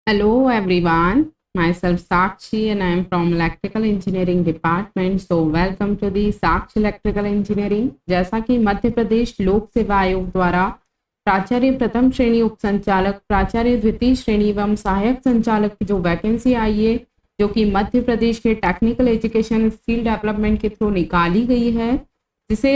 Hello everyone, myself Sakshi and I am from Electrical Engineering Department. So welcome to the Sakshi Electrical Engineering. जैसा कि मध्य प्रदेश लोक सेवा आयोग द्वारा प्राचार्य प्रथम श्रेणी उप संचालक, प्राचार्य द्वितीय श्रेणी एवं सहायक संचालक की जो वैकेंसी आई है, जो कि मध्य प्रदेश के टेक्निकल एजुकेशन स्किल डेवलपमेंट के थ्रू निकाली गई है, जिसे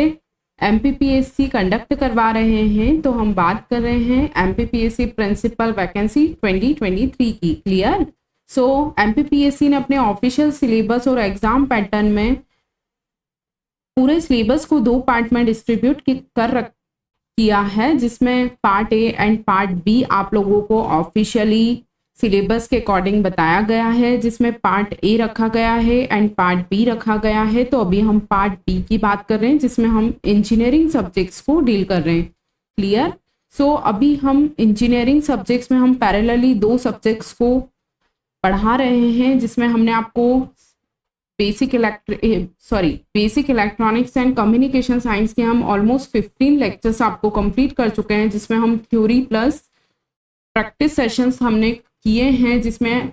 एमपीपीएससी कंडक्ट करवा रहे हैं। तो हम बात कर रहे हैं एमपीपीएससी प्रिंसिपल वैकेंसी 2023 की। क्लियर। सो एमपीपीएससी ने अपने ऑफिशियल सिलेबस और एग्जाम पैटर्न में पूरे सिलेबस को दो पार्ट में डिस्ट्रीब्यूट किया है, जिसमें part A and part B आप लोगों को ऑफिशियली सिलेबस के अकॉर्डिंग बताया गया है, जिसमें पार्ट ए रखा गया है एंड पार्ट बी रखा गया है। तो अभी हम पार्ट बी की बात कर रहे हैं, जिसमें हम इंजीनियरिंग सब्जेक्ट्स को डील कर रहे हैं। क्लियर। सो अभी हम इंजीनियरिंग सब्जेक्ट्स में हम पैरेलली दो सब्जेक्ट्स को पढ़ा रहे हैं, जिसमें हमने आपको basic electronics and communication science के हम ऑलमोस्ट 15 लेक्चर्स आपको कंप्लीट कर चुके हैं, जिसमें हम थ्योरी प्लस प्रैक्टिस सेशंस हमने किए हैं, जिसमें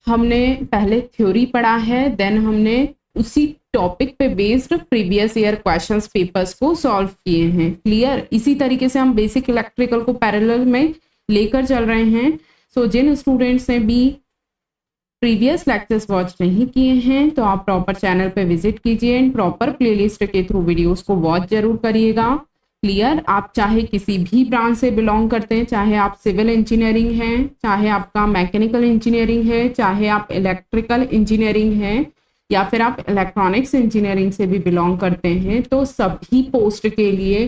हमने पहले थ्योरी पढ़ा है, देन हमने उसी टॉपिक पे based previous year questions papers को सॉल्व किए हैं। क्लियर। इसी तरीके से हम बेसिक इलेक्ट्रिकल को पैरेलल में लेकर चल रहे हैं। सो जिन स्टूडेंट्स ने भी प्रीवियस लेक्चर्स वॉच नहीं किए हैं, तो आप प्रॉपर चैनल पे विजिट कीजिए एंड प्रॉपर प्लेलिस्ट के थ्रू वीडियोस को वॉच जरूर करिएगा। क्लियर। आप चाहे किसी भी ब्रांच से बिलोंग करते हैं, चाहे आप सिविल इंजीनियरिंग हैं, चाहे आपका मैकेनिकल इंजीनियरिंग है, चाहे आप इलेक्ट्रिकल इंजीनियरिंग है, या फिर आप इलेक्ट्रॉनिक्स इंजीनियरिंग से भी बिलोंग करते हैं, तो सभी पोस्ट के लिए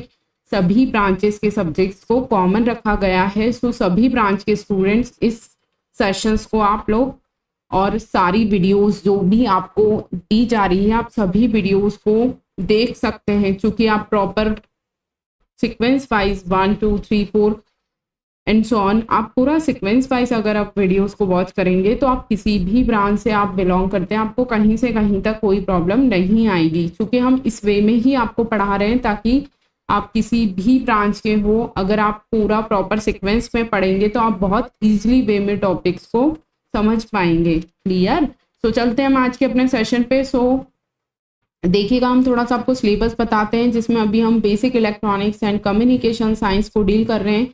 सभी ब्रांचेस के सब्जेक्ट्स को कॉमन रखा गया है। सो सभी ब्रांच के स्टूडेंट्स इस सेशंस को आप लोग और सारी वीडियोस जो भी आपको दी जा रही है, आप सभी वीडियोस को देख सकते हैं, क्योंकि आप proper sequence wise 1 2 3 4 and so on, आप पूरा सीक्वेंस वाइज अगर आप वीडियोस को वॉच करेंगे, तो आप किसी भी ब्रांच से आप बिलोंग करते हैं, आपको कहीं से कहीं तक कोई प्रॉब्लम नहीं आएगी, क्योंकि हम इस वे में ही आपको पढ़ा रहे हैं ताकि आप किसी भी ब्रांच के हो, अगर आप पूरा प्रॉपर सीक्वेंस में पढ़ेंगे तो आप बहुत ईजिली वे में टॉपिक्स को समझ पाएंगे। क्लियर। सो चलते हैं हम आज के अपने सेशन पे। सो देखिएगा, हम थोड़ा सा आपको सिलेबस बताते हैं, जिसमें अभी हम basic electronics and communication science को डील कर रहे हैं,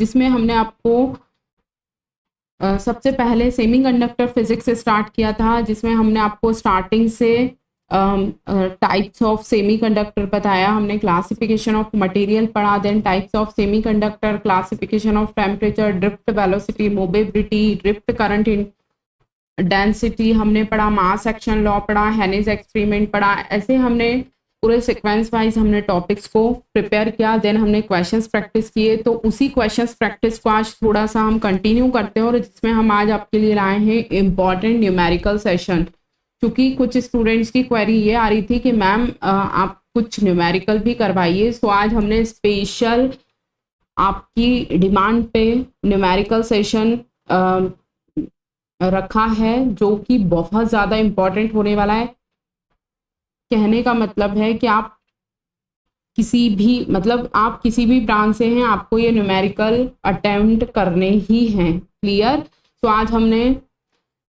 जिसमें हमने आपको सबसे पहले सेमीकंडक्टर फिजिक्स से स्टार्ट किया था, जिसमें हमने आपको स्टार्टिंग से टाइप्स ऑफ सेमीकंडक्टर बताया, हमने क्लासिफिकेशन ऑफ मटेरियल पढ़ा, then types of semiconductor, classification of temperature, drift velocity, mobility, drift current density हमने पढ़ा, मास एक्शन लॉ पढ़ा, हेनिस एक्सपेरिमेंट पढ़ा। ऐसे हमने पूरे सीक्वेंस वाइज हमने टॉपिक्स को प्रिपेयर किया, देन हमने क्वेश्चंस प्रैक्टिस किए। तो उसी क्वेश्चंस प्रैक्टिस को आज थोड़ा सा हम कंटिन्यू करते हैं, और जिसमें हम आज आपके लिए लाए हैं इम्पॉर्टेंट न्यूमेरिकल सेशन, क्योंकि कुछ स्टूडेंट्स की क्वेरी ये आ रही थी कि मैम आप कुछ न्यूमेरिकल भी करवाइए। सो आज हमने स्पेशल आपकी डिमांड पे न्यूमेरिकल सेशन रखा है, जो कि बहुत ज़्यादा इम्पोर्टेंट होने वाला है। कहने का मतलब है कि आप किसी भी ब्रांच से हैं, आपको ये न्यूमेरिकल अटेम्प्ट करने ही हैं। क्लियर। तो आज हमने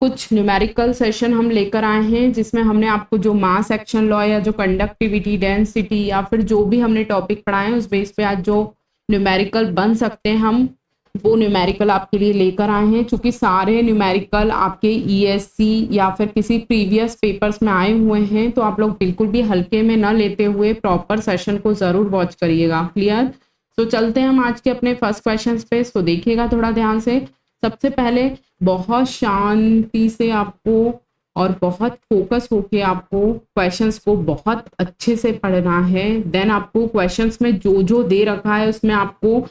कुछ न्यूमेरिकल सेशन हम लेकर आए हैं, जिसमें हमने आपको जो मास एक्शन लॉ या जो कंडक्टिविटी, डेंसिटी, या फिर जो भी हमने टॉपिक पढ़ाए हैं, उस बेस पे आज जो न्यूमेरिकल बन सकते हैं हम वो न्यूमेरिकल आपके लिए लेकर आए हैं। क्योंकि सारे न्यूमेरिकल आपके ईएससी या फिर किसी प्रीवियस पेपर्स में आए हुए हैं, तो आप लोग बिल्कुल भी हल्के में न लेते हुए प्रॉपर सेशन को ज़रूर वॉच करिएगा। क्लियर। तो चलते हैं हम आज के अपने फर्स्ट क्वेश्चन पे। तो देखिएगा थोड़ा ध्यान से। सबसे पहले बहुत शांति से आपको और बहुत फोकस होके आपको क्वेश्चंस को बहुत अच्छे से पढ़ना है। देन आपको क्वेश्चंस में जो जो दे रखा है उसमें आपको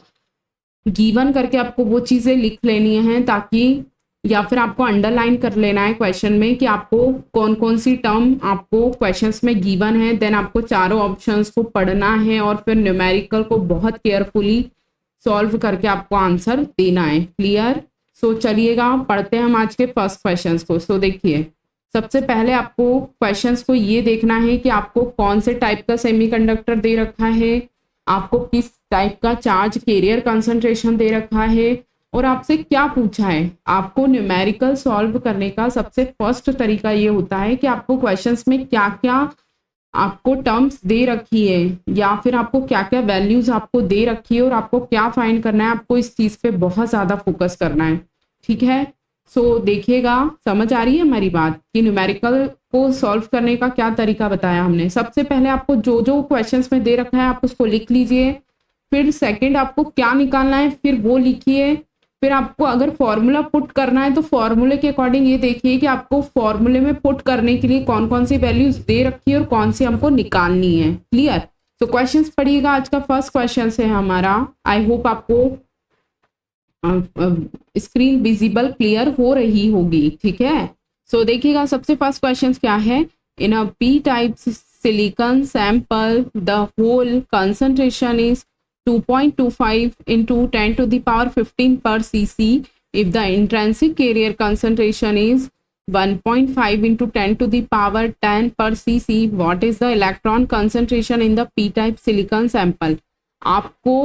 गिवन करके आपको वो चीज़ें लिख लेनी हैं, ताकि या फिर आपको अंडरलाइन कर लेना है क्वेश्चन में कि आपको कौन कौन सी टर्म आपको क्वेश्चंस में गिवन है। देन आपको चारों ऑप्शंस को पढ़ना है और फिर न्यूमेरिकल को बहुत केयरफुली सॉल्व करके आपको आंसर देना है। क्लियर। सो चलिएगा पढ़ते हैं हम आज के फर्स्ट क्वेश्चंस को। सो देखिए, सबसे पहले आपको क्वेश्चंस को ये देखना है कि आपको कौन से टाइप का सेमीकंडक्टर दे रखा है, आपको किस टाइप का चार्ज कैरियर कंसंट्रेशन दे रखा है, और आपसे क्या पूछा है। आपको न्यूमेरिकल सॉल्व करने का सबसे फर्स्ट तरीका ये होता है कि आपको क्वेश्चंस में क्या क्या आपको टर्म्स दे रखी है या फिर आपको क्या क्या वैल्यूज आपको दे रखी है और आपको क्या फाइंड करना है, आपको इस चीज पे बहुत ज्यादा फोकस करना है। ठीक है, सो देखिएगा, समझ आ रही है हमारी बात कि न्यूमेरिकल को सॉल्व करने का क्या तरीका बताया हमने। सबसे पहले आपको जो जो क्वेश्चंस में दे रखा है आप उसको लिख लीजिए, फिर सेकंड आपको क्या निकालना है फिर वो लिखिए, फिर आपको अगर फॉर्मूला पुट करना है तो फॉर्मूले के अकॉर्डिंग ये देखिए कि आपको फॉर्मूले में पुट करने के लिए कौन कौन सी वैल्यूज दे रखी है और कौन सी हमको निकालनी है। क्लियर? तो क्वेश्चंस पढ़िएगा। आज का फर्स्ट क्वेश्चन है हमारा, आई होप आपको स्क्रीन विजिबल क्लियर हो रही होगी। ठीक है, सो देखिएगा सबसे फर्स्ट क्वेश्चन क्या है। In a P type silicon sample the hole concentration is 2.25 into 10 to the power 15 per cc if the intrinsic carrier concentration is 1.5 into 10 to the power 10 per cc. What is the electron concentration in the p-type silicon sample? आपको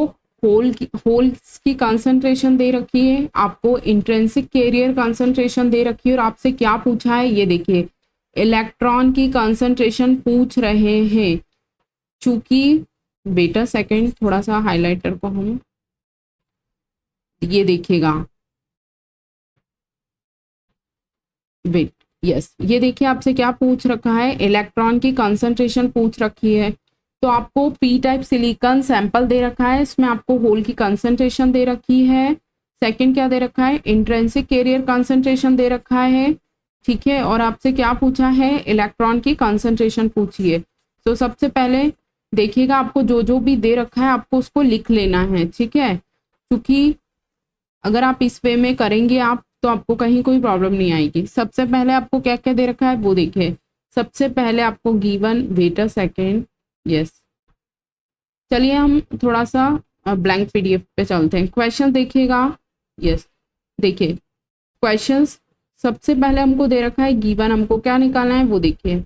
holes की concentration दे रखी है, आपको intrinsic career concentration दे रखी है और आपसे क्या पूछा है ये देखिए, इलेक्ट्रॉन की कंसंट्रेशन पूछ रहे हैं। चूंकि बेटा सेकंड थोड़ा सा हाइलाइटर को हम ये देखिएगा, वेट, यस, ये देखिए आपसे क्या पूछ रखा है, इलेक्ट्रॉन की कंसंट्रेशन पूछ रखी है। तो आपको पी टाइप सिलिकॉन सैंपल दे रखा है, इसमें आपको होल की कंसंट्रेशन दे रखी है। सेकंड क्या दे रखा है, इंट्रिंसिक कैरियर कंसंट्रेशन दे रखा है। ठीक है, और आपसे क्या पूछा है, इलेक्ट्रॉन की कंसंट्रेशन पूछी है। तो सबसे पहले देखिएगा आपको जो जो भी दे रखा है आपको उसको लिख लेना है। ठीक है, क्योंकि अगर आप इस वे में करेंगे आप तो आपको कहीं कोई प्रॉब्लम नहीं आएगी। सबसे पहले आपको क्या क्या दे रखा है वो देखिए। सबसे पहले आपको given, wait a second, yes, चलिए हम थोड़ा सा ब्लैंक पीडीएफ पे चलते हैं। क्वेश्चन देखिएगा, यस, देखिए क्वेश्चंस सबसे पहले हमको दे रखा है गिवन, हमको क्या निकालना है वो देखिए।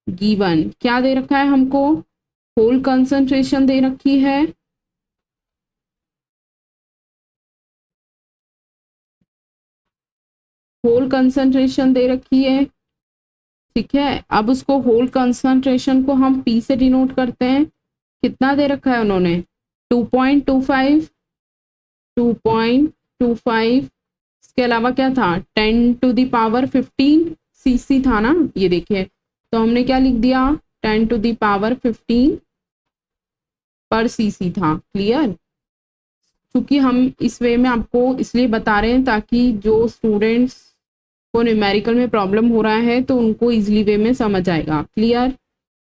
गिवन क्या दे रखा है हमको, होल कंसंट्रेशन दे रखी है, होल कंसंट्रेशन दे रखी है। ठीक है, अब उसको होल कंसंट्रेशन को हम पी से डिनोट करते हैं। कितना दे रखा है उन्होंने, 2.25, 2.25, इसके अलावा क्या था, 10 टू द पावर 15 सीसी था ना, ये देखिए। तो हमने क्या लिख दिया, 10 टू द पावर 15 पर सीसी था। क्लियर? क्योंकि हम इस वे में आपको इसलिए बता रहे हैं ताकि जो स्टूडेंट्स को न्यूमेरिकल में प्रॉब्लम हो रहा है तो उनको इजीली वे में समझ आएगा। क्लियर?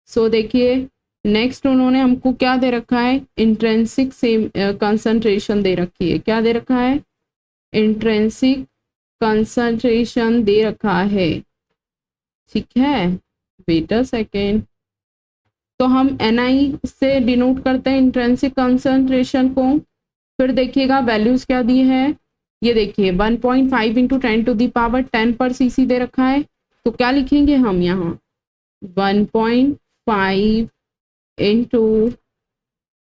सो देखिए नेक्स्ट उन्होंने हमको क्या दे रखा है, इंट्रेंसिक सेम कंसंट्रेशन दे रखी है। क्या दे रखा है, इंट्रेंसिक कंसंट्रेशन दे रखा है। ठीक है, वेट अ सेकेंड, तो हम Ni से डिनोट करते हैं इंट्रेंसिक कंसंट्रेशन को। फिर देखिएगा वैल्यूज क्या दी है, ये देखिए 1.5 इंटू 10 टू दी पावर 10 पर सीसी दे रखा है। तो क्या लिखेंगे हम यहाँ, 1.5 इंटू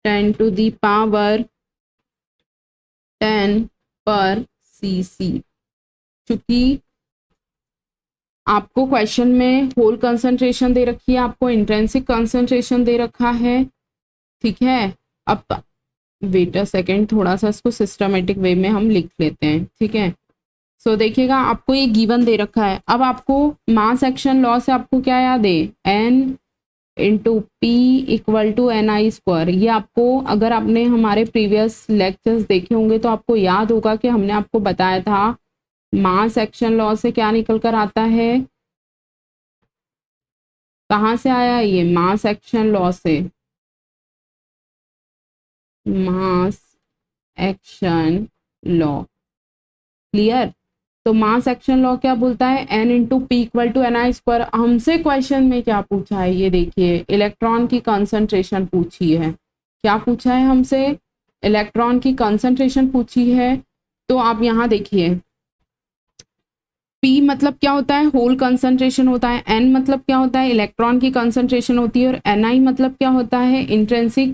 10 टू दी पावर 10 पर सीसी। चूंकि आपको क्वेश्चन में होल कंसंट्रेशन दे रखी है, आपको इंट्रेंसिक कंसंट्रेशन दे रखा है। ठीक है, अब वेट अ सेकेंड, थोड़ा सा इसको सिस्टमेटिक वे में हम लिख लेते हैं। ठीक है, सो देखिएगा आपको ये गिवन दे रखा है। अब आपको मास एक्शन लॉ से आपको क्या याद है, N into P equal to N I square. ये आपको अगर आपने हमारे प्रीवियस लेक्चर्स देखे होंगे तो आपको याद होगा कि हमने आपको बताया था मास एक्शन लॉ से क्या निकल कर आता है, कहाँ से आया ये, मास एक्शन लॉ से, मास एक्शन लॉ। क्लियर? तो मास एक्शन लॉ क्या बोलता है, N into P equal to N I square. हमसे क्वेश्चन में क्या पूछा है, ये देखिए इलेक्ट्रॉन की कंसंट्रेशन पूछी है। क्या पूछा है हमसे, इलेक्ट्रॉन की कंसंट्रेशन पूछी है। तो आप यहाँ देखिए, पी मतलब क्या होता है, होल कंसंट्रेशन होता है। एन मतलब क्या होता है, इलेक्ट्रॉन की कंसंट्रेशन होती है। और एन आई मतलब क्या होता है, इंट्रेंसिक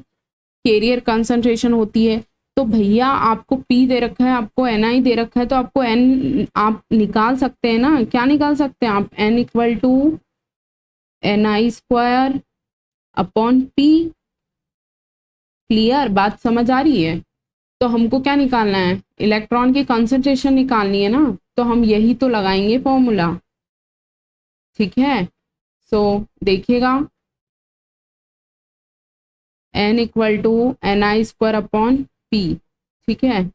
कैरियर कंसंट्रेशन होती है। तो भैया आपको P दे रखा है, आपको Ni दे रखा है, तो आपको N आप निकाल सकते हैं ना, क्या निकाल सकते हैं आप, N equal to Ni square upon P। Clear, बात समझ आ रही है। तो हमको क्या निकालना है, इलेक्ट्रॉन की कंसंट्रेशन निकालनी है ना, तो हम यही तो लगाएंगे फॉर्मूला। ठीक है, सो देखिएगा N equal to Ni square upon P। ठीक है,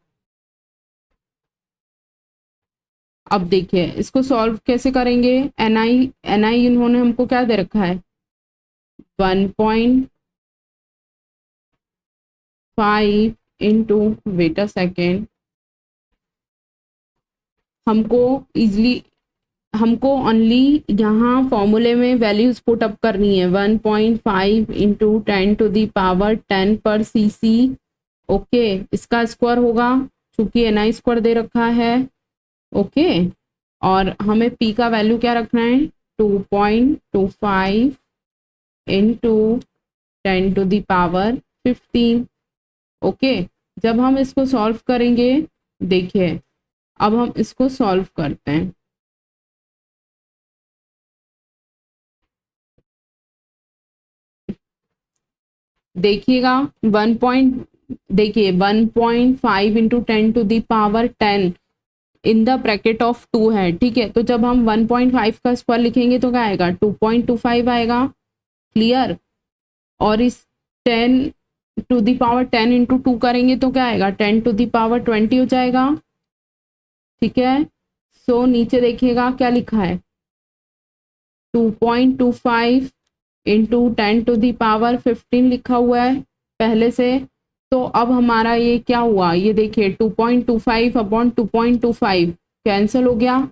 अब देखिए इसको सॉल्व कैसे करेंगे। Ni इन्होंने हमको क्या दे रखा है, 1.5 इंटू, वेट अ सेकेंड, हमको ओनली यहाँ फॉर्मूले में वैल्यूज पुट अप करनी है, 1.5 इंटू 10⁻10 पर cc। ओके, इसका स्क्वायर होगा चूंकि Ni स्क्वायर दे रखा है। ओके, और हमें P का वैल्यू क्या रखना है, 2.25 इंटू 10⁻15। ओके, जब हम इसको सॉल्व करेंगे, देखिए अब हम इसको सॉल्व करते हैं। देखिएगा 1.5 into 10⁻10 in the bracket of 2 है। ठीक है, तो जब हम 1.5 का स्क्वायर लिखेंगे तो क्या आएगा, 2.25 आएगा। क्लियर, और इस 10⁻10 इंटू 2 करेंगे तो क्या आएगा, 10⁻20 हो जाएगा। ठीक है, सो नीचे देखिएगा क्या लिखा है, 2.25 इंटू 10⁻15 लिखा हुआ है पहले से। तो अब हमारा ये क्या हुआ, ये देखिए 2.25 अपॉन 2.25 कैंसिल हो गया।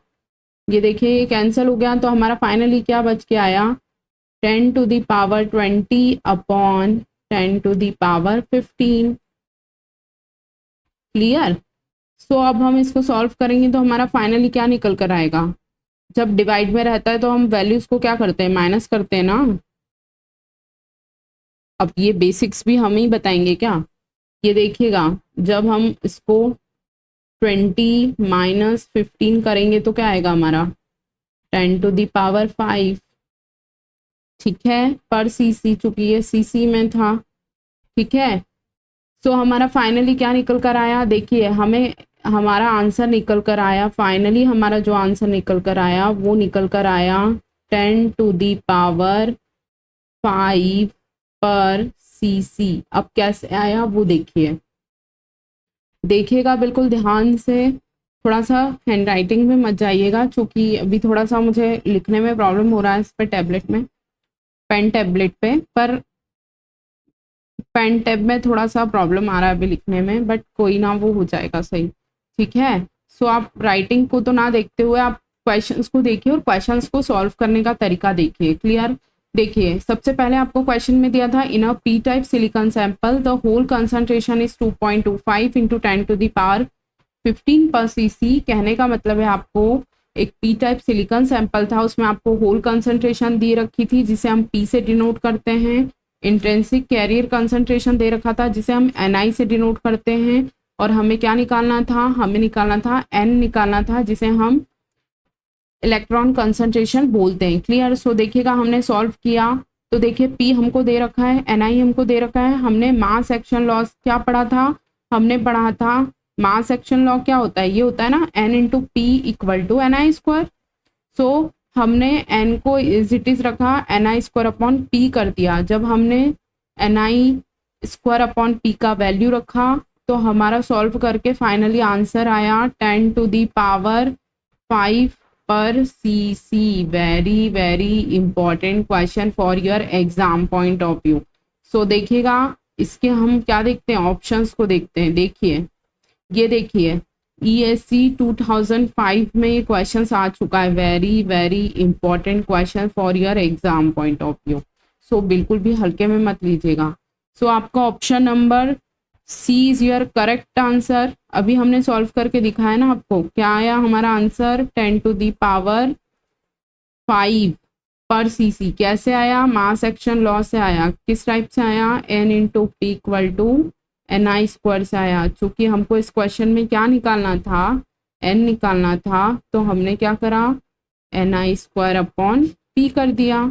ये देखिए ये कैंसिल हो गया, तो हमारा फाइनली क्या बच के आया, 10⁻20 अपॉन 10⁻15। क्लियर, सो अब हम इसको सॉल्व करेंगे तो हमारा फाइनली क्या निकल कर आएगा, जब डिवाइड में रहता है तो हम वैल्यूज को क्या करते हैं, माइनस करते हैं ना। अब ये बेसिक्स भी हम ही बताएंगे क्या, ये देखिएगा जब हम इसको 20-15 करेंगे तो क्या आएगा हमारा, 10⁻5। ठीक है, पर cc, चूंकि ये cc में था। ठीक है, सो हमारा फाइनली क्या निकल कर आया, देखिए हमें हमारा आंसर निकल कर आया, फाइनली हमारा जो आंसर निकल कर आया वो निकल कर आया 10⁻5 पर cc। अब कैसे आया वो देखिएगा बिल्कुल ध्यान से, थोड़ा सा हैंड राइटिंग में मत जाइएगा क्योंकि अभी थोड़ा सा मुझे लिखने में प्रॉब्लम हो रहा है इस पे टैबलेट में, पेन टैबलेट पे, पर पेन टैब में थोड़ा सा प्रॉब्लम आ रहा है अभी लिखने में, बट कोई ना, वो हो जाएगा सही। ठीक है, सो आप राइटिंग को तो ना देखते हुए आप क्वेश्चंस को देखिए और क्वेश्चंस को सॉल्व करने का तरीका देखिए। क्लियर, देखिए सबसे पहले आपको क्वेश्चन में दिया था, in a P type silicon sample the hole concentration is 2.25 into 10⁻15 per cc। कहने का मतलब है आपको एक पी टाइप सिलिकॉन सैंपल था, उसमें आपको होल कंसंट्रेशन दी रखी थी जिसे हम पी से डिनोट करते हैं, इंट्रिंसिक कैरियर कंसंट्रेशन दे रखा था जिसे हम Ni से डिनोट करते हैं, और हमें क्या निकालना था, हमें निकालना था N निकालना था जिसे हम इलेक्ट्रॉन कंसंट्रेशन बोलते हैं। क्लियर, सो देखिएगा हमने सॉल्व किया तो देखिए P हमको दे रखा है, Ni हमको दे रखा है। हमने मास एक्शन लॉस क्या पढ़ा था, हमने पढ़ा था मास एक्शन लॉ क्या होता है, ये होता है ना N into P equal to Ni square. So हमने N को इज इट इज रखा, Ni स्क्वायर अपॉन P कर दिया। जब हमने Ni स्क्वायर अपॉन P का वैल्यू रखा तो हमारा सॉल्व करके फाइनली आंसर आया 10⁻5 per cc। Very very important question for your exam point of view. So देखिएगा इसके हम क्या देखते हैं, ऑप्शंस को देखते हैं। देखिए ये देखिए ESC 2005 में ये क्वेश्चन आ चुका है, very very important question for your exam point of view. So बिल्कुल भी हल्के में मत लीजिएगा। सो आपका option number C is your correct answer. अभी हमने सॉल्व करके दिखाया ना आपको, क्या आया हमारा आंसर, 10⁻5 पर cc। कैसे आया, मास एक्शन लॉ से आया। किस टाइप से आया, N into P equal to ni² से आया। चूंकि हमको इस क्वेश्चन में क्या निकालना था, n निकालना था, तो हमने क्या करा, ni² अपॉन p कर दिया।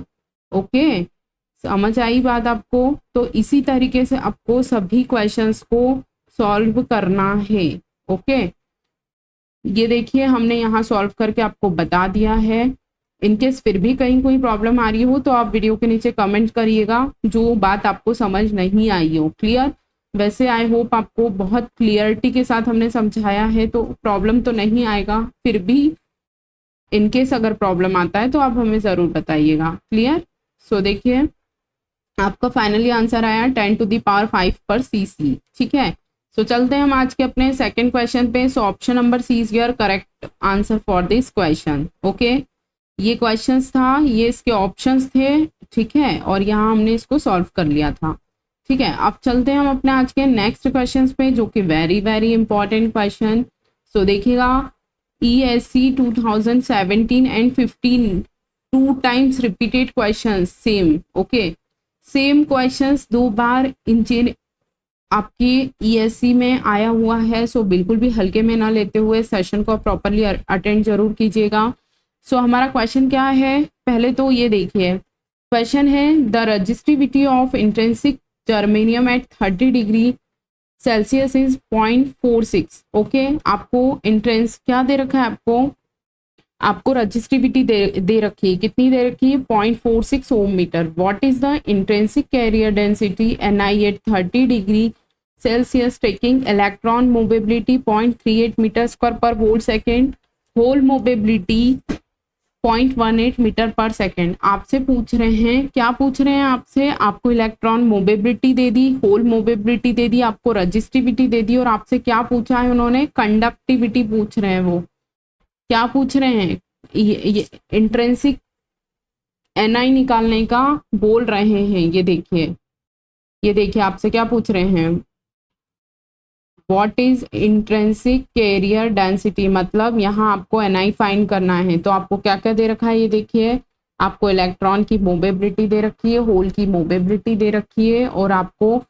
ओके, समझ आई बात आपको। तो इसी तरीके से आपको सभी क्वेश्चंस को सॉल्व करना है। ओके, ये देखिए हमने यहाँ सॉल्व करके आपको बता दिया है। इनकेस फिर भी कहीं कोई प्रॉब्लम आ रही हो तो आप वीडियो के नीचे कमेंट करिएगा जो बात आपको समझ नहीं आई हो। क्लियर? वैसे आई होप आपको बहुत क्लियरिटी के साथ हमने समझाया है, तो प्रॉब्लम तो नहीं आएगा। फिर भी इनकेस अगर प्रॉब्लम आता है तो आप हमें ज़रूर बताइएगा। क्लियर? सो देखिए आपका फाइनली आंसर आया 10⁵ पर cc। ठीक है, सो चलते हैं हम आज के अपने सेकंड क्वेश्चन पे। So option number C is your correct answer for this question. Okay, ये क्वेश्चंस था, ये इसके ऑप्शंस थे। ठीक है, और यहाँ हमने इसको सॉल्व कर लिया था। ठीक है, अब चलते हैं हम अपने आज के नेक्स्ट क्वेश्चन पे, जो कि वेरी वेरी इंपॉर्टेंट क्वेश्चन। सो देखिएगा, ESC 2017 and 15 2 times repeated question same. Okay, same questions 2 bar engineer आपकी ESC में आया हुआ है। सो बिल्कुल भी हल्के में ना लेते हुए सेशन को प्रॉपरली अटेंड जरूर कीजिएगा। सो हमारा क्वेश्चन क्या है, पहले तो ये देखिए, क्वेश्चन है the resistivity of intrinsic germanium at 30 degree Celsius is 0.46। Okay, आपको इंट्रेंस क्या दे रखा है, आपको रजिस्टिविटी दे रखी है। कितनी दे रखी है? 0.46 ohm metre. What is the intrinsic carrier density Ni at 30 degree Celsius taking electron mobility 0.38 metre square per volt second, hole mobility 0.18 metre per second. आपसे पूछ रहे हैं, क्या पूछ रहे हैं आपसे? आपको इलेक्ट्रॉन मोबिलिटी दे दी, होल मोबिलिटी दे दी, आपको रजिस्टिविटी दे दी, और आपसे क्या पूछा है उन्होंने? कंडक्टिविटी पूछ रहे हैं। वो क्या पूछ रहे हैं? ये इंट्रिंसिक Ni निकालने का बोल रहे हैं। ये देखिए आपसे क्या पूछ रहे हैं, what is intrinsic carrier density, मतलब यहाँ आपको Ni फाइंड करना है। तो आपको क्या क्या दे रखा है, ये देखिए, आपको इलेक्ट्रॉन की मोबिलिटी दे रखी है, होल की मोबिलिटी दे रखी है, और आपको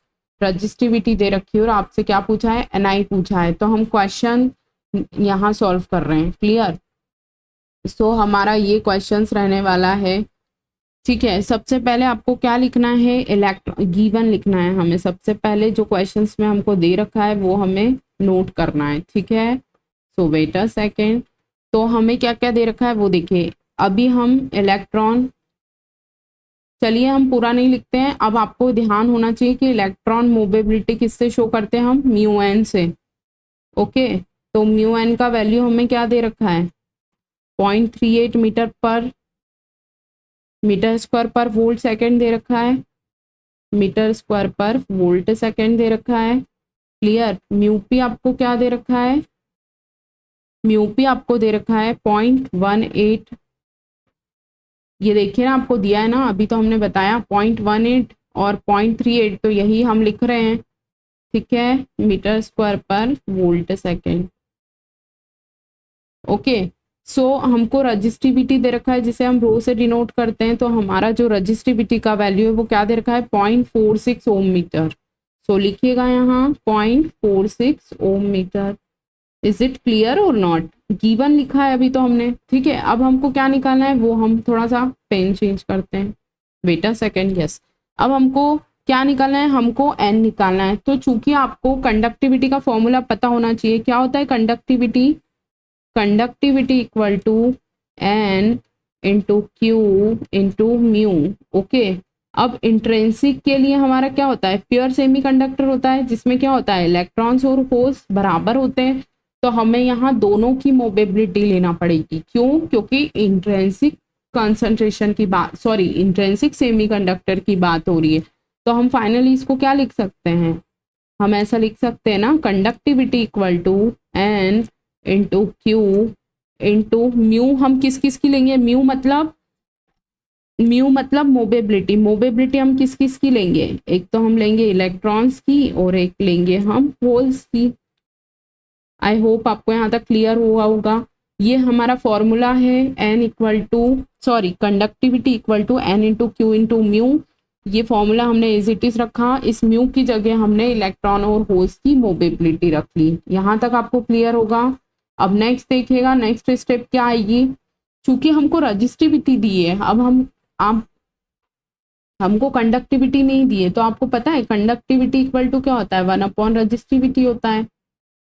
रजिस्टिविटी दे रखी है, और आपसे क्या पूछा है? Ni पूछा है। तो हम क्वेश्चन यहाँ सॉल्व कर रहे हैं। क्लियर? सो हमारा ये क्वेश्चंस रहने वाला है। ठीक है, सबसे पहले आपको क्या लिखना है? गिवन लिखना है हमें। सबसे पहले जो क्वेश्चंस में हमको दे रखा है वो हमें नोट करना है। ठीक है, सो वेट अ सेकेंड। तो हमें क्या क्या दे रखा है वो देखिए। अभी हम इलेक्ट्रॉन, चलिए हम पूरा नहीं लिखते हैं। अब आपको ध्यान होना चाहिए कि इलेक्ट्रॉन मोबिलिटी किससे शो करते हैं हम? μn से। ओके, तो μn का वैल्यू हमें क्या दे रखा है? 0.38 metre square per volt second दे रखा है, metre square per volt second दे रखा है। क्लियर? म्यूपी आपको क्या दे रखा है? म्यूपी आपको दे रखा है 0.18। ये देखिए ना, आपको दिया है ना, अभी तो हमने बताया 0.18 और 0.38, तो यही हम लिख रहे हैं। ठीक है, metre square per volt second. Okay, सो हमको रजिस्टिविटी दे रखा है जिसे हम रो से डिनोट करते हैं। तो हमारा जो रजिस्टिविटी का वैल्यू है वो क्या दे रखा है? 0.46 ओम मीटर। सो लिखिएगा यहाँ 0.46 ohm metre. Is it clear और नॉट? गिवन लिखा है अभी तो हमने। ठीक है, अब हमको क्या निकालना है वो हम थोड़ा सा पेन चेंज करते हैं। Wait a second. यस, अब हमको क्या निकालना है? हमको n निकालना है। तो चूंकि आपको कंडक्टिविटी का फॉर्मूला पता होना चाहिए। क्या होता है conductivity? Conductivity equal to n into Q into mu. Okay, अब इंट्रिंसिक के लिए हमारा क्या होता है? प्योर सेमीकंडक्टर होता है, जिसमें क्या होता है? इलेक्ट्रॉन्स और होल्स बराबर होते हैं। तो हमें यहाँ दोनों की मोबिलिटी लेना पड़ेगी। क्यों? क्योंकि इंट्रिंसिक कंसंट्रेशन की बात, सॉरी, इंट्रिंसिक सेमीकंडक्टर की बात हो रही है। तो हम फाइनली इसको क्या लिख सकते हैं? हम ऐसा लिख सकते हैं ना, conductivity equal to n into Q into mu. हम किस किस की लेंगे? म्यू मतलब मोबिलिटी। मोबिलिटी हम किस किस की लेंगे? एक तो हम लेंगे इलेक्ट्रॉन्स की और एक लेंगे हम होल्स की। आई होप आपको यहाँ तक क्लियर हुआ होगा। ये हमारा फॉर्मूला है, n equal to, sorry, conductivity equal to n into Q into mu. ये फॉर्मूला हमने एज इट इज रखा, इस म्यू की जगह हमने इलेक्ट्रॉन और होल्स की मोबिलिटी रख ली। यहाँ तक आपको क्लियर होगा। अब नेक्स्ट देखिएगा, नेक्स्ट स्टेप क्या आएगी। चूंकि हमको रजिस्टिविटी दी है, अब आप हमको कंडक्टिविटी नहीं दी है, तो आपको पता है कंडक्टिविटी इक्वल टू क्या होता है, 1 अपॉन रजिस्टिविटी होता है।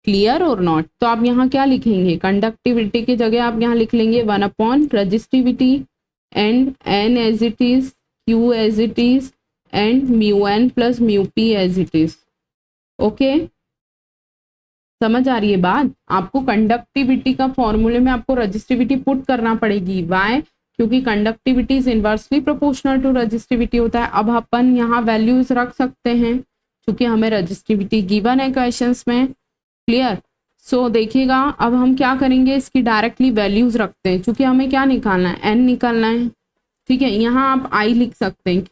क्लियर और नॉट। तो आप यहाँ क्या लिखेंगे, कंडक्टिविटी की जगह आप यहाँ लिख लेंगे 1 upon resistivity and N as it is, Q as it is and mu N plus mu P as it is. Okay, समझ आ रही है बात। आपको कंडक्टिविटी का फॉर्मूले में आपको रजिस्टिविटी पुट करना पड़ेगी। वाई? क्योंकि conductivity is inversely proportional to resistivity होता है। अब अपन यहाँ वैल्यूज रख सकते हैं क्योंकि हमें रजिस्टिविटी गिवन है क्वेश्चंस में। क्लियर। सो देखिएगा, अब हम क्या करेंगे, इसकी डायरेक्टली वैल्यूज रखते हैं क्योंकि हमें क्या निकालना है, एन निकालना है। ठीक है, यहाँ आप आई लिख सकते हैं।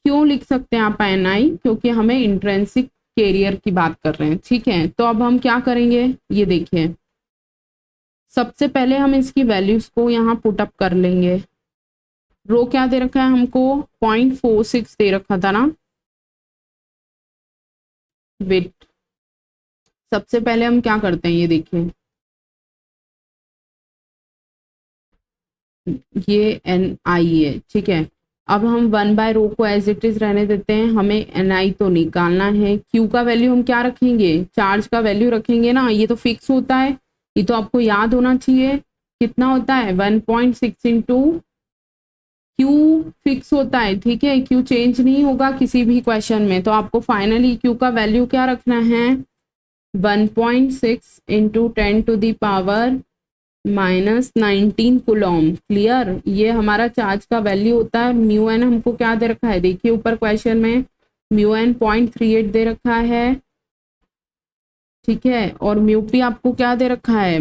क्यों लिख सकते हैं आप एन आई, क्योंकि हमें इंट्रेंसिक कैरियर की बात कर रहे हैं। ठीक है, तो अब हम क्या करेंगे, ये देखिए, सबसे पहले हम इसकी वैल्यूज को यहाँ पुट अप कर लेंगे। रो क्या दे रखा है हमको, 0.46 दे रखा था ना। वेट, सबसे पहले हम क्या करते हैं, ये देखिए, ये एन आई है। ठीक है, अब हम 1/रो को एज इट इज रहने देते हैं, हमें एन आई तो निकालना है। क्यू का वैल्यू हम क्या रखेंगे, चार्ज का वैल्यू रखेंगे ना, ये तो फिक्स होता है, ये तो आपको याद होना चाहिए। कितना होता है, 1.6 इंटू क्यू फिक्स होता है। ठीक है, क्यू चेंज नहीं होगा किसी भी क्वेश्चन में, तो आपको फाइनली क्यू का वैल्यू क्या रखना है, 1.6 इंटू 10⁻⁻19 कूलॉम। क्लियर। ये हमारा चार्ज का वैल्यू होता है। म्यू एन हमको क्या दे रखा है, देखिए ऊपर क्वेश्चन में म्यू एन 0.38 दे रखा है। ठीक है, और म्यू पी आपको क्या दे रखा है,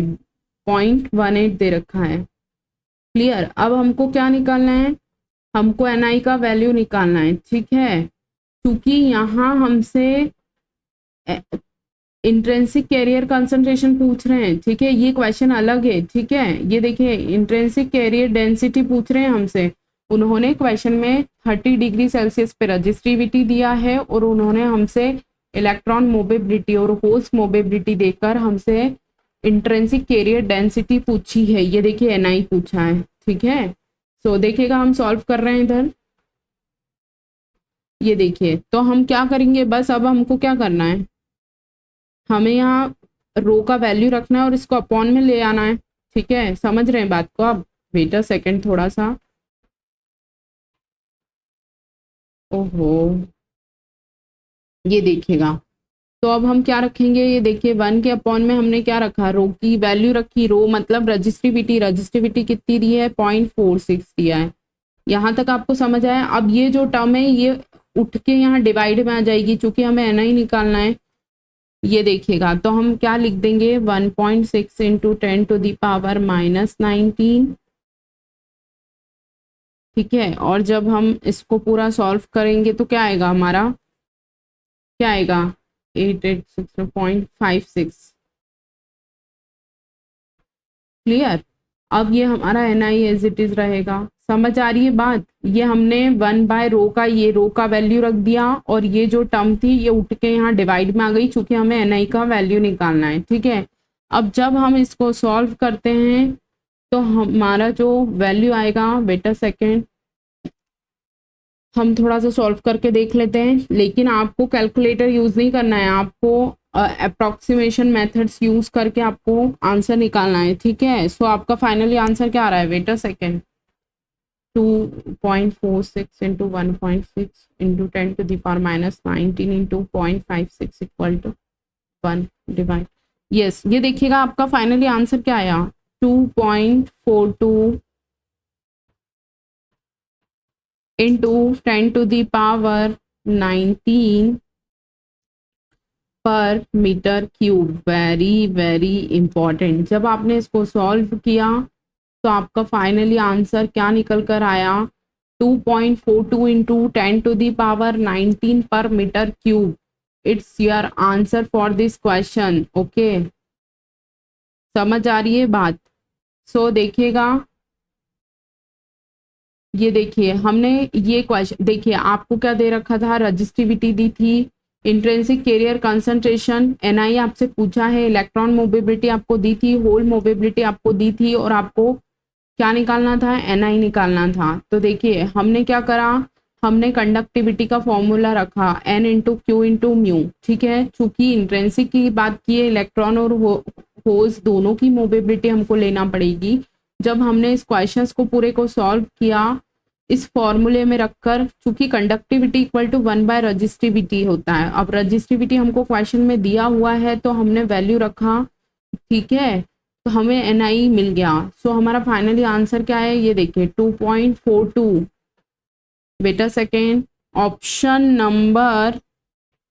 0.18 दे रखा है। क्लियर। अब हमको क्या निकालना है, हमको एन आई का वैल्यू निकालना है। ठीक है, क्योंकि यहाँ हमसे इंट्रेंसिक कैरियर कंसंट्रेशन पूछ रहे हैं। ठीक है, ये क्वेश्चन अलग है। ठीक है, ये देखिए, इंट्रेंसिक कैरियर डेंसिटी पूछ रहे हैं हमसे। उन्होंने क्वेश्चन में 30 डिग्री सेल्सियस पे रजिस्टिविटी दिया है और उन्होंने हमसे इलेक्ट्रॉन मोबिलिटी और होल्स मोबिलिटी देकर हमसे इंट्रेंसिक कैरियर डेंसिटी पूछी है। ये देखिए एन आई पूछा है। ठीक है, सो देखिएगा हम सॉल्व कर रहे हैं इधर। ये देखिए, तो हम क्या करेंगे, बस अब हमको क्या करना है, हमें यहाँ रो का वैल्यू रखना है और इसको अपॉन में ले आना है। ठीक है, समझ रहे हैं बात को आप। वेट अ सेकेंड थोड़ा सा, ओहो, ये देखिएगा, तो अब हम क्या रखेंगे, ये देखिए 1 के अपॉन में हमने क्या रखा, रो की वैल्यू रखी। रो मतलब रजिस्टिविटी कितनी दी है, 0.46 दिया है। यहाँ तक आपको समझ आया। अब ये जो टर्म है ये उठ के यहाँ डिवाइड में आ जाएगी, चूंकि हमें एन आई निकालना है। ये देखिएगा, तो हम क्या लिख देंगे, 1.6 इंटू 10⁻⁻19। ठीक है, और जब हम इसको पूरा सॉल्व करेंगे तो क्या आएगा हमारा, क्या आएगा, 886.56। क्लियर। अब ये हमारा N I as it is रहेगा। समझ आ रही है बात। ये हमने 1/रो का, ये रो का वैल्यू रख दिया और ये जो टर्म थी ये उठ के यहाँ डिवाइड में आ गई, चूंकि हमें एन आई का वैल्यू निकालना है। ठीक है, अब जब हम इसको सॉल्व करते हैं तो हमारा जो वैल्यू आएगा, वेट अ सेकेंड, हम थोड़ा सा सॉल्व करके देख लेते हैं। लेकिन आपको कैलकुलेटर यूज नहीं करना है, आपको अप्रोक्सीमेशन मेथड्स यूज करके आपको आंसर निकालना है। ठीक है, सो आपका फाइनली आंसर क्या आ रहा है, wait a second, 2.46 into 1.6 into 10⁻⁻19 into 0.56 equal to 1 divide. Yes, ये देखिएगा आपका फाइनली आंसर क्या आया, 2.42 into 10⁻19 per metre cube. Very very important. जब आपने इसको सॉल्व किया तो आपका फाइनली आंसर क्या निकल कर आया, 2.42 into 10⁻19 per metre cube. It's your answer for this question. Okay, समझ आ रही है बात। सो देखिएगा, ये देखिए हमने ये क्वेश्चन, देखिए आपको क्या दे रखा था, रजिस्टिविटी दी थी, इंट्रिंसिक कैरियर कंसंट्रेशन एनआई आपसे पूछा है, इलेक्ट्रॉन मोबिलिटी आपको दी थी, होल मोबिलिटी आपको दी थी, और आपको क्या निकालना था, एनआई निकालना था। तो देखिए हमने क्या करा, हमने कंडक्टिविटी का फॉर्मूला रखा N into Q into mu, ठीक है। चूंकि इंट्रिंसिक की बात की है, इलेक्ट्रॉन और होल्स दोनों की मोबिलिटी हमको लेना पड़ेगी। जब हमने इस क्वेश्चंस को पूरे को सॉल्व किया इस फॉर्मूले में रखकर, चूंकि कंडक्टिविटी इक्वल टू 1/रजिस्टिविटी होता है। अब रजिस्टिविटी हमको क्वेश्चन में दिया हुआ है तो हमने वैल्यू रखा, ठीक है, तो हमें एनआई मिल गया। सो हमारा फाइनली आंसर क्या है, ये देखिए 2.42। बेटा सेकेंड ऑप्शन नंबर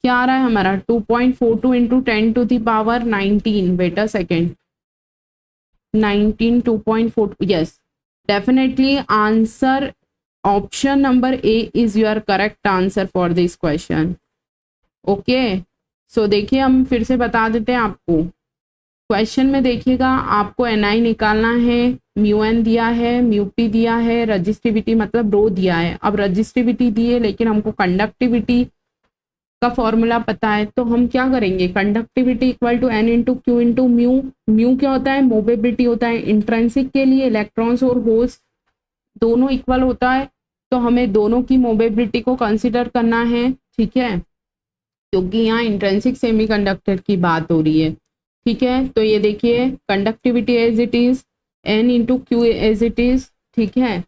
क्या आ रहा है हमारा, 2.42 इंटू 10⁻19। बेटा second 19 2.4, yes definitely answer option number A is your correct answer for this question. Okay, so देखिए हम फिर से बता देते हैं आपको। क्वेश्चन में देखिएगा आपको एनआई निकालना है, म्यू एन दिया है, म्यू पी दिया है, रजिस्टिविटी मतलब रो दिया है। अब रजिस्टिविटी दी है लेकिन हमको कंडक्टिविटी का फॉर्मूला पता है, तो हम क्या करेंगे, conductivity equal to N into Q into mu. Mu क्या होता है, मोबिलिटी होता है। इंट्रिंसिक के लिए इलेक्ट्रॉन्स और होल्स दोनों इक्वल होता है, तो हमें दोनों की मोबिलिटी को कंसिडर करना है, ठीक है, क्योंकि यहाँ इंट्रिंसिक सेमीकंडक्टर की बात हो रही है, ठीक है। तो ये देखिए conductivity as it is, N into Q as it is, ठीक है।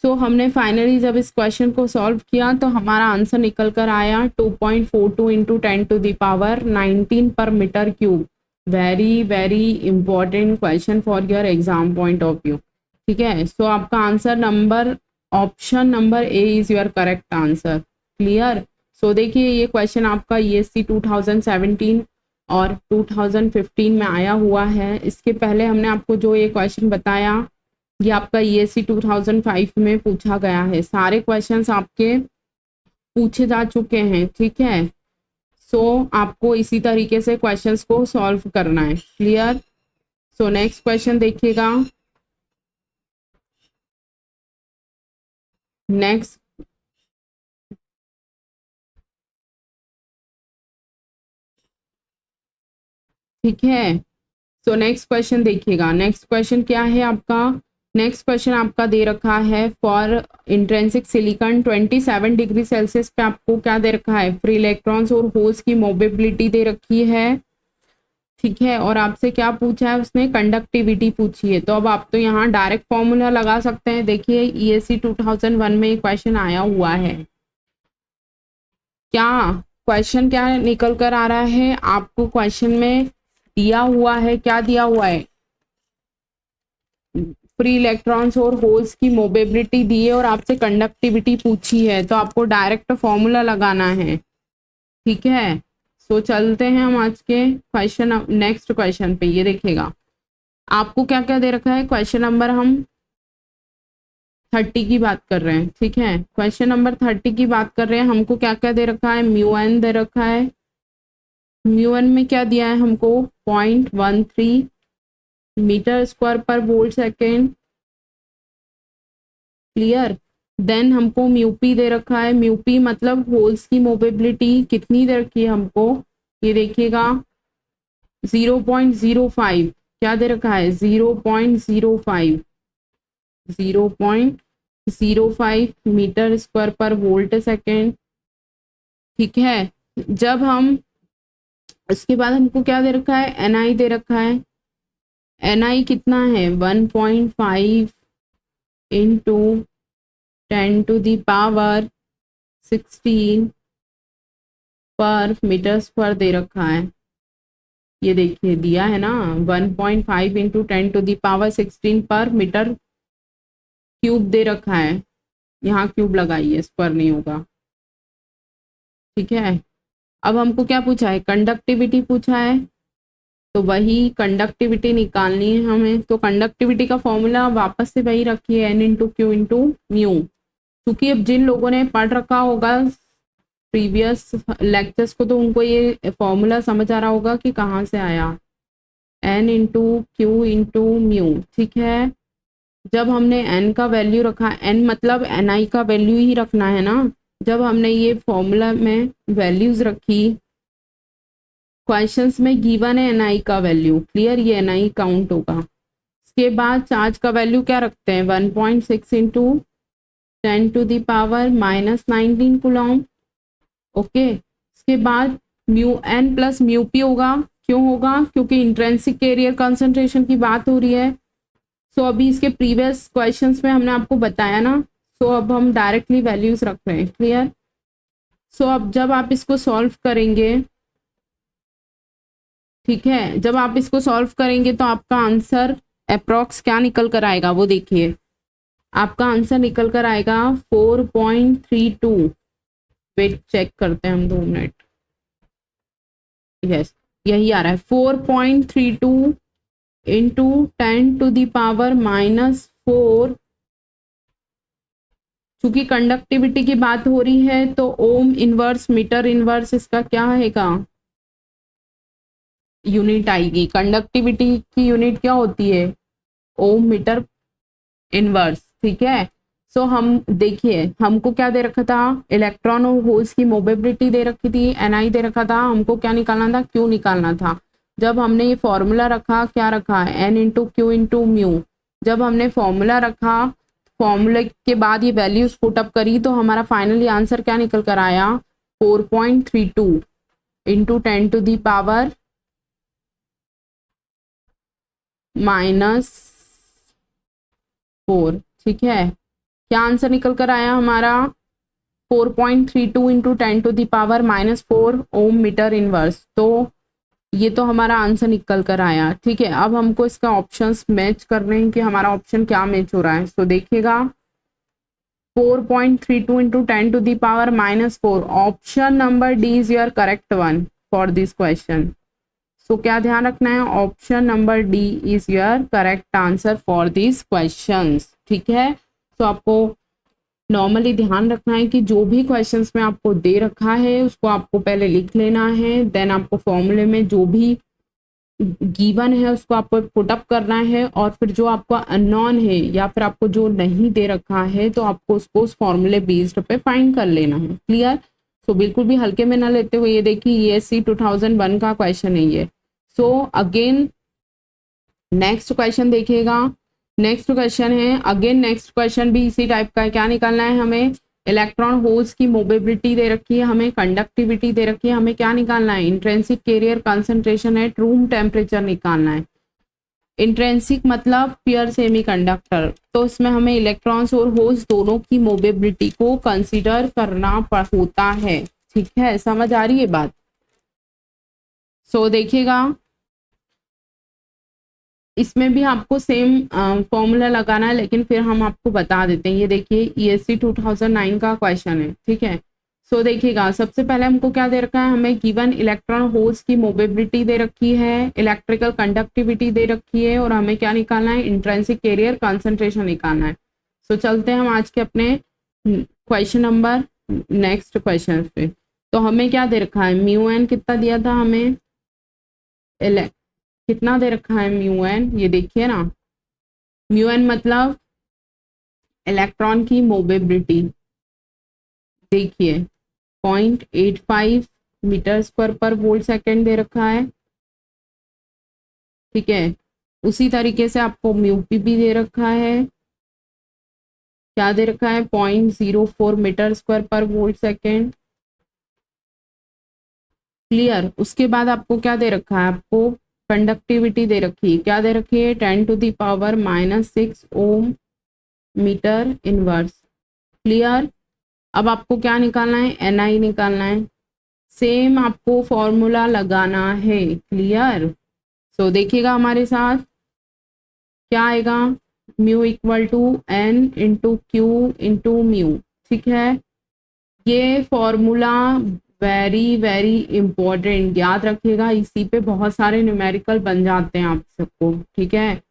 सो हमने फाइनली जब इस क्वेश्चन को सॉल्व किया तो हमारा आंसर निकल कर आया 2.42 into 10⁻19 per metre cube. Very very important question for your exam point of view, ठीक है। सो आपका answer number option number A is your correct answer. Clear. So देखिए ये क्वेश्चन आपका ईएससी 2017 और 2015 में आया हुआ है। इसके पहले हमने आपको जो ये क्वेश्चन बताया ये आपका ईएससी 2005 में पूछा गया है। सारे क्वेश्चंस आपके पूछे जा चुके हैं, ठीक है। सो आपको इसी तरीके से क्वेश्चंस को सॉल्व करना है। क्लियर। सो नेक्स्ट क्वेश्चन देखिएगा। नेक्स्ट ठीक है। सो नेक्स्ट क्वेश्चन देखिएगा। नेक्स्ट क्वेश्चन क्या है आपका, नेक्स्ट क्वेश्चन आपका दे रखा है for intrinsic silicon 27 degree Celsius पे आपको क्या दे रखा है, फ्री इलेक्ट्रॉन्स और होल्स की मोबिलिटी दे रखी है, ठीक है। और आपसे क्या पूछा है उसने, कंडक्टिविटी पूछी है। तो अब आप तो यहाँ डायरेक्ट फॉर्मूला लगा सकते हैं। देखिए ईएससी 2001 में क्वेश्चन आया हुआ है। क्या क्वेश्चन क्या निकल कर आ रहा है आपको, क्वेश्चन में दिया हुआ है, क्या दिया हुआ है, फ्री इलेक्ट्रॉन्स और होल्स की मोबिलिटी दी है और आपसे कंडक्टिविटी पूछी है, तो आपको डायरेक्ट फॉर्मूला लगाना है, ठीक है। सो चलते हैं हम आज के क्वेश्चन नेक्स्ट क्वेश्चन पे। ये देखिएगा आपको क्या क्या दे रखा है, क्वेश्चन नंबर हम 30 की बात कर रहे हैं, ठीक है। क्वेश्चन नंबर 30 की बात कर रहे हैं। हमको क्या क्या दे रखा है, म्यू एन दे रखा है। म्यू एन में क्या दिया है हमको, 0.13 metre square per volt second. Clear. Then हमको म्यूपी दे रखा है। म्यूपी मतलब होल्स की मोबिलिटी कितनी दे रखी है हमको, ये देखिएगा 0.05, क्या दे रखा है 0.05, 0.05 metre square per volt second, ठीक है। जब हम उसके बाद हमको क्या दे रखा है, एनआई दे रखा है। एनआई कितना है 1.5 इंटू 10⁻16 पर मीटर स्क्वायर दे रखा है। ये देखिए दिया है ना 1.5 इंटू 10⁻16 पर मीटर क्यूब दे रखा है। यहाँ क्यूब लगाइए, स्क्वायर नहीं होगा, ठीक है। अब हमको क्या पूछा है, कंडक्टिविटी पूछा है, तो वही कंडक्टिविटी निकालनी है हमें। तो कंडक्टिविटी का फॉर्मूला वापस से वही रखिए, N into Q into mu. क्योंकि अब जिन लोगों ने पढ़ रखा होगा प्रीवियस लेक्चर्स को तो उनको ये फॉर्मूला समझ आ रहा होगा कि कहाँ से आया, N into Q into mu, ठीक है। जब हमने n का वैल्यू रखा, n मतलब ni का वैल्यू ही रखना है ना, जब हमने ये फॉर्मूला में वैल्यूज रखी, क्वेश्चंस में गिवन है ni का वैल्यू, क्लियर, ये ni काउंट होगा। इसके बाद चार्ज का वैल्यू क्या रखते हैं, 1.6 इंटू 10⁻⁻19 कूलम। ओके, इसके बाद mu n plus mu P होगा, क्यों होगा, क्योंकि इंट्रिंसिक कैरियर कंसंट्रेशन की बात हो रही है। सो अभी इसके प्रीवियस क्वेश्चंस में हमने आपको बताया ना, सो अब हम डायरेक्टली वैल्यूज रख रहे हैं, क्लियर। सो अब जब आप इसको सॉल्व करेंगे, ठीक है, जब आप इसको सॉल्व करेंगे तो आपका आंसर अप्रॉक्स क्या निकल कर आएगा, वो देखिए, आपका आंसर निकल कर आएगा 4.32। वेट चेक करते हैं हम 2 मिनट। यस, यही आ रहा है 4.32 इंटू 10⁻⁻4। चूंकि कंडक्टिविटी की बात हो रही है तो ओम इनवर्स मीटर इनवर्स इसका क्या आएगा, यूनिट आएगी। कंडक्टिविटी की यूनिट क्या होती है, ओम मीटर इनवर्स, ठीक है। सो हम देखिए, हमको क्या दे रखा था, इलेक्ट्रॉन और होल्स की मोबिलिटी दे रखी थी, ni दे रखा था, हमको क्या निकालना था, क्यू निकालना था। जब हमने ये फॉर्मूला रखा, क्या रखा है, n into Q into mu. जब हमने फॉर्मूला रखा, फॉर्मूले के बाद ये वैल्यूज पुट अप करी, तो हमारा फाइनली आंसर क्या निकल कर आया, 4.32 इंटू 10⁻⁻⁻, ठीक है। क्या आंसर निकल कर आया हमारा, 4.32 इंटू 10⁻⁻4 ओम मीटर इनवर्स। तो ये तो हमारा आंसर निकल कर आया, ठीक है। अब हमको इसका ऑप्शंस मैच करने हैं कि हमारा ऑप्शन क्या मैच हो रहा है। तो देखिएगा 4.32 into 10⁻⁻4, option number D is your correct one for this question. So क्या ध्यान रखना है, option number D is your correct answer for this questions, ठीक है। तो आपको नॉर्मली ध्यान रखना है कि जो भी क्वेश्चंस में आपको दे रखा है उसको आपको पहले लिख लेना है, देन आपको फॉर्मूले में जो भी गिवन है उसको आपको पुट अप करना है, और फिर जो आपको अननोन है या फिर आपको जो नहीं दे रखा है तो आपको उसको उस फॉर्मूले बेस्ड पे फाइंड कर लेना है, क्लियर। सो बिल्कुल भी हल्के में ना लेते हुए, ये देखिए ESC 2001 का क्वेश्चन है ये। सो अगेन नेक्स्ट क्वेश्चन देखिएगा, नेक्स्ट क्वेश्चन है, अगेन नेक्स्ट क्वेश्चन भी इसी टाइप का है। क्या निकालना है हमें, इलेक्ट्रॉन होल्स की मोबिलिटी दे रखी है, हमें कंडक्टिविटी दे रखी है, हमें क्या निकालना है, intrinsic carrier concentration at room temperature निकालना है। इंट्रिंसिक मतलब प्योर सेमीकंडक्टर, तो इसमें हमें इलेक्ट्रॉन्स और होल्स दोनों की मोबिलिटी को कंसीडर करना होता है, ठीक है, समझ आ रही है बात। सो देखिएगा इसमें भी आपको सेम फॉर्मूला लगाना है, लेकिन फिर हम आपको बता देते हैं। ये देखिए ESC 2009 का क्वेश्चन है, ठीक है। सो देखिएगा सबसे पहले हमको क्या दे रखा है, हमें गिवन इलेक्ट्रॉन होल्स की मोबिलिटी दे रखी है, इलेक्ट्रिकल कंडक्टिविटी दे रखी है, और हमें क्या निकालना है, इंट्रिंसिक कैरियर कंसंट्रेशन निकालना है। सो चलते हैं हम आज के अपने क्वेश्चन नंबर नेक्स्ट क्वेश्चन पे। तो हमें क्या दे रखा है, म्यू एन कितना दिया था हमें, कितना दे रखा है म्यू एन, ये देखिए ना, म्यू एन मतलब इलेक्ट्रॉन की मोबिलिटी, देखिए 0.85 metre square per volt second दे रखा है, ठीक है। उसी तरीके से आपको म्यू पी भी दे रखा है, क्या दे रखा है, 0.04 metre square per volt second, clear. उसके बाद आपको क्या दे रखा है, आपको कंडक्टिविटी दे रखी है, क्या दे रखी है, 10⁻⁻6 ओम मीटर इनवर्स, क्लियर। अब आपको क्या निकालना है, ni निकालना है, सेम आपको फॉर्मूला लगाना है, क्लियर। सो देखिएगा हमारे साथ क्या आएगा, mu equal to n into Q into mu, ठीक है। ये फॉर्मूला वेरी वेरी इंपॉर्टेंट, याद रखिएगा, इसी पे बहुत सारे न्यूमेरिकल बन जाते हैं आप सबको, ठीक है।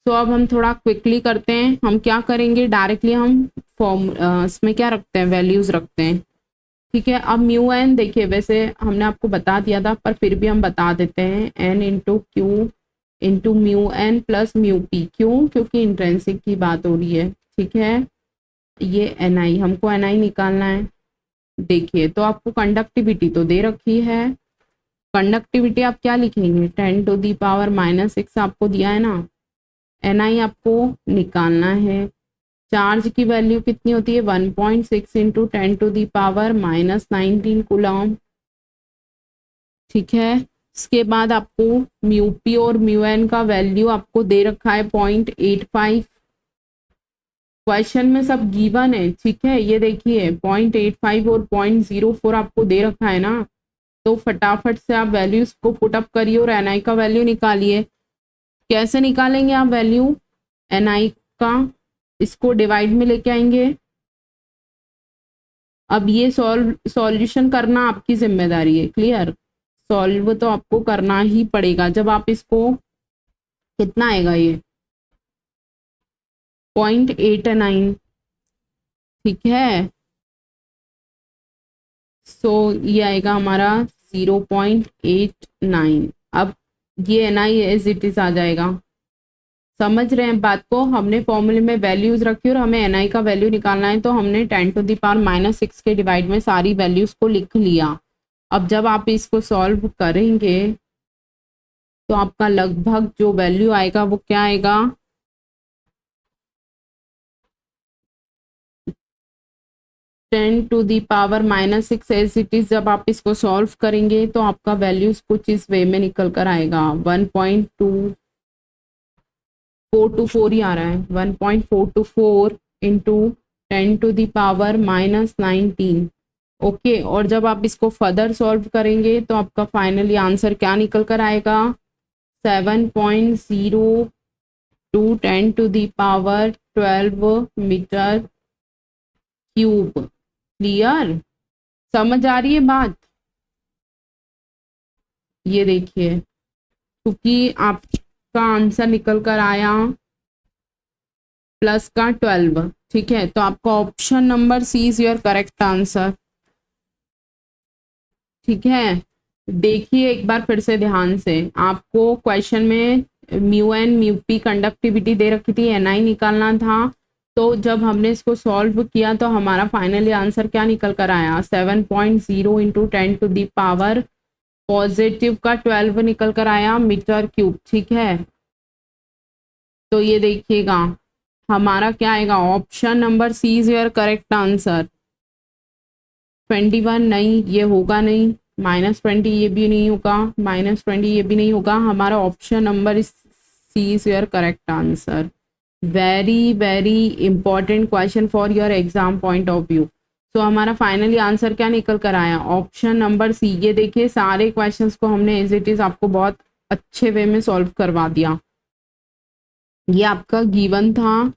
तो अब हम थोड़ा क्विकली करते हैं, हम क्या करेंगे, डायरेक्टली हम इसमें क्या रखते हैं, वैल्यूज रखते हैं, ठीक है। अब म्यू एन देखिए, वैसे हमने आपको बता दिया था पर फिर भी हम बता देते हैं, n into Q into mu N plus mu P. क्यों? क्योंकि इंट्रिंसिक की बात हो रही है, ठीक है। ये एन आई, हमको एन आई निकालना है। देखिए तो आपको कंडक्टिविटी तो दे रखी है, कंडक्टिविटी आप क्या लिखेंगे, 10⁻⁻6 आपको दिया है ना। एन आई आपको निकालना है। चार्ज की वैल्यू कितनी होती है, 1.6 इंटू 10⁻⁻19 कूलम, ठीक है। इसके बाद आपको म्यू पी और म्यू एन का वैल्यू आपको दे रखा है 0.85। क्वेश्चन में सब गिवन है, ठीक है। ये देखिए 0.85 और 0.04 आपको दे रखा है ना, तो फटाफट से आप वैल्यूज को पुटअप करिए और एन आई का वैल्यू निकालिए। कैसे निकालेंगे आप वैल्यू एन आई का, इसको डिवाइड में लेके आएंगे। अब ये सॉल्यूशन करना आपकी जिम्मेदारी है, क्लियर। सॉल्व तो आपको करना ही पड़ेगा। जब आप इसको, कितना आएगा ये 0.89, ठीक है। सो ये आएगा हमारा 0.89। अब ये N I as it is आ जाएगा। समझ रहे हैं बात को, हमने फॉर्मूले में वैल्यूज रखी और हमें एन आई का वैल्यू निकालना है, तो हमने 10⁻⁻6 के डिवाइड में सारी वैल्यूज को लिख लिया। अब जब आप इसको सॉल्व करेंगे तो आपका लगभग जो वैल्यू आएगा वो क्या आएगा, 10⁻⁻6 एज इट इज। जब आप इसको सॉल्व करेंगे तो आपका वैल्यूज कुछ इस वे में निकल कर आएगा, 1.2424 ही आ रहा है, 1.424 इंटू 10⁻⁻19। ओके। और जब आप इसको फर्दर सॉल्व करेंगे तो आपका फाइनली आंसर क्या निकल कर आएगा, 7.02 10⁻12 मीटर क्यूब। क्लियर, समझ आ रही है बात। ये देखिए, क्योंकि आपका आंसर निकल कर आया प्लस का 12, ठीक है। तो आपका option number C is your correct answer, ठीक है। देखिए एक बार फिर से ध्यान से, आपको क्वेश्चन में mu N mu P conductivity दे रखी थी, एन आई निकालना था। तो जब हमने इसको सॉल्व किया तो हमारा फाइनली आंसर क्या निकल कर आया, 7.0 इंटू 10⁻⁻12 निकल कर आया मीटर क्यूब, ठीक है। तो ये देखिएगा हमारा क्या आएगा, option number C is your correct answer. 21 नहीं, ये होगा नहीं, -20 ये भी नहीं होगा, -20 ये भी नहीं होगा। हमारा option number C is your correct answer. Very very important question for your exam point of view. तो हमारा फाइनली आंसर क्या निकल कर आया, ऑप्शन नंबर सी। ये देखिए सारे क्वेश्चंस को हमने एज इट इज आपको बहुत अच्छे वे में सॉल्व करवा दिया। ये आपका गिवन था,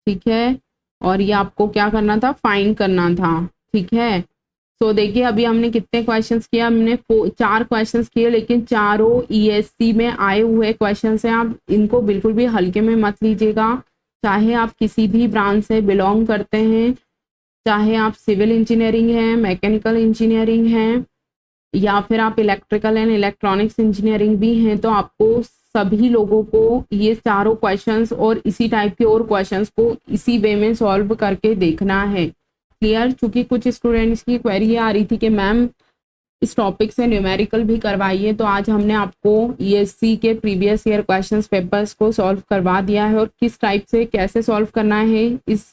ठीक है, और ये आपको क्या करना था, फाइंड करना था, ठीक है। तो देखिए अभी हमने कितने क्वेश्चंस किए, हमने 4 क्वेश्चंस किए, लेकिन चारों ईएससी में आए हुए क्वेश्चंस हैं। आप इनको बिल्कुल भी हल्के में मत लीजिएगा, चाहे आप किसी भी ब्रांच से बिलोंग करते हैं, चाहे आप सिविल इंजीनियरिंग हैं, मैकेनिकल इंजीनियरिंग हैं, या फिर आप इलेक्ट्रिकल एंड इलेक्ट्रॉनिक्स इंजीनियरिंग भी हैं, तो आपको सभी लोगों को ये चारों क्वेश्चंस और इसी टाइप के और क्वेश्चंस को इसी वे में सॉल्व करके देखना है, क्लियर। चूंकि कुछ स्टूडेंट्स की क्वेरी आ रही थी कि मैम इस टॉपिक से न्यूमेरिकल भी करवाइए, तो आज हमने आपको ईएससी के प्रीवियस ईयर क्वेश्चंस पेपर्स को सॉल्व करवा दिया है, और किस टाइप से कैसे सॉल्व करना है इस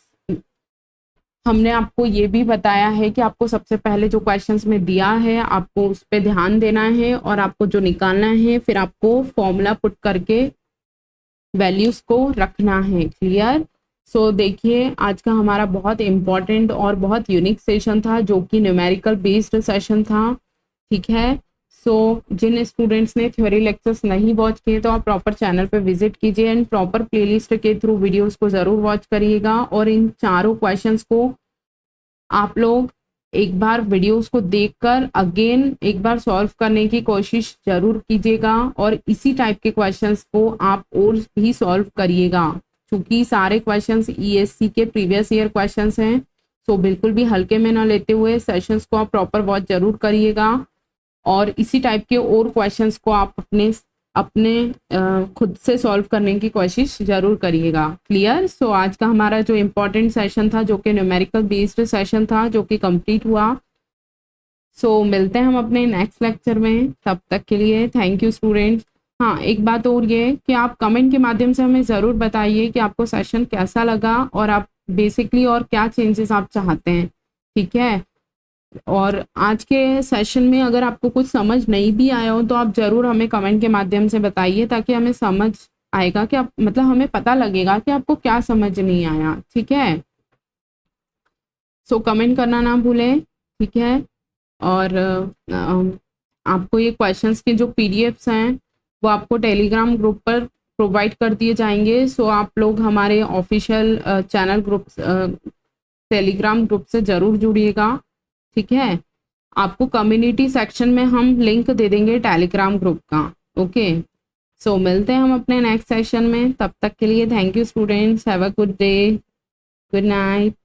हमने आपको ये भी बताया है कि आपको सबसे पहले जो क्वेश्चंस में दिया है आपको उस पर ध्यान देना है, और आपको जो निकालना है फिर आपको फॉर्मूला पुट करके वैल्यूज को रखना है, क्लियर। सो देखिए आज का हमारा बहुत इम्पॉर्टेंट और बहुत यूनिक सेशन था, जो कि न्यूमेरिकल बेस्ड सेशन था, ठीक है। सो जिन स्टूडेंट्स ने थ्योरी लेक्चर्स नहीं वॉच किए तो आप प्रॉपर चैनल पे विजिट कीजिए एंड प्रॉपर प्लेलिस्ट के थ्रू वीडियोस को ज़रूर वॉच करिएगा, और इन चारों क्वेश्चंस को आप लोग एक बार वीडियोस को देखकर अगेन एक बार सॉल्व करने की कोशिश जरूर कीजिएगा, और इसी टाइप के क्वेश्चंस को आप और भी सॉल्व करिएगा, क्योंकि सारे क्वेश्चंस ईएससी के प्रीवियस ईयर क्वेश्चंस हैं। सो बिल्कुल भी हल्के में ना लेते हुए सेशंस को आप प्रॉपर वॉच जरूर करिएगा, और इसी टाइप के और क्वेश्चंस को आप अपने अपने खुद से सॉल्व करने की कोशिश ज़रूर करिएगा। क्लियर? सो आज का हमारा जो इम्पोर्टेंट सेशन था, जो कि न्यूमेरिकल बेस्ड सेशन था, जो कि कंप्लीट हुआ। सो मिलते हैं हम अपने नेक्स्ट लेक्चर में, तब तक के लिए थैंक यू स्टूडेंट्स। हाँ, एक बात और ये कि आप कमेंट के माध्यम से हमें ज़रूर बताइए कि आपको सेशन कैसा लगा और आप बेसिकली और क्या चेंजेस आप चाहते हैं। ठीक है? और आज के सेशन में अगर आपको कुछ समझ नहीं भी आया हो तो आप ज़रूर हमें कमेंट के माध्यम से बताइए, ताकि हमें समझ आएगा कि आप मतलब हमें पता लगेगा कि आपको क्या समझ नहीं आया। ठीक है? सो कमेंट करना ना भूलें। ठीक है? और आपको ये क्वेश्चंस के जो पीडीएफ्स हैं वो आपको टेलीग्राम ग्रुप पर प्रोवाइड कर दिए जाएंगे। सो आप लोग हमारे official channel group Telegram group से ज़रूर जुड़िएगा। ठीक है? आपको कम्युनिटी सेक्शन में हम लिंक दे देंगे टेलीग्राम ग्रुप का। ओके, सो मिलते हैं हम अपने नेक्स्ट सेशन में, तब तक के लिए thank you students, have a good day, good night.